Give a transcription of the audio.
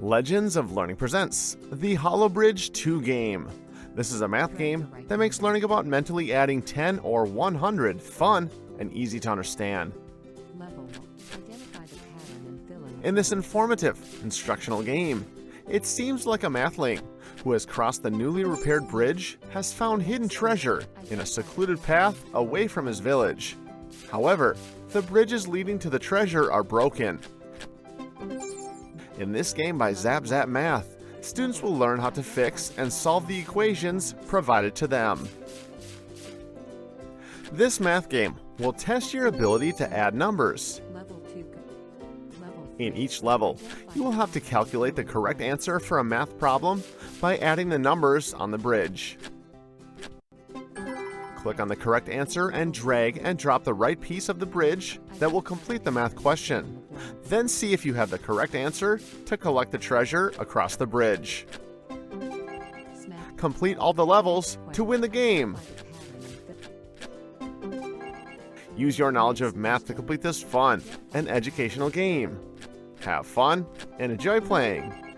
Legends of Learning presents the Holobridge 2 game. This is a math game that makes learning about mentally adding 10 or 100 fun and easy to understand. In this informative, instructional game, it seems like a mathling who has crossed the newly repaired bridge has found hidden treasure in a secluded path away from his village. However, the bridges leading to the treasure are broken. In this game by Zapzapmath, students will learn how to fix and solve the equations provided to them. This math game will test your ability to add numbers. In each level, you will have to calculate the correct answer for a math problem by adding the numbers on the bridge. Click on the correct answer and drag and drop the right piece of the bridge that will complete the math question. Then see if you have the correct answer to collect the treasure across the bridge. Complete all the levels to win the game. Use your knowledge of math to complete this fun and educational game. Have fun and enjoy playing.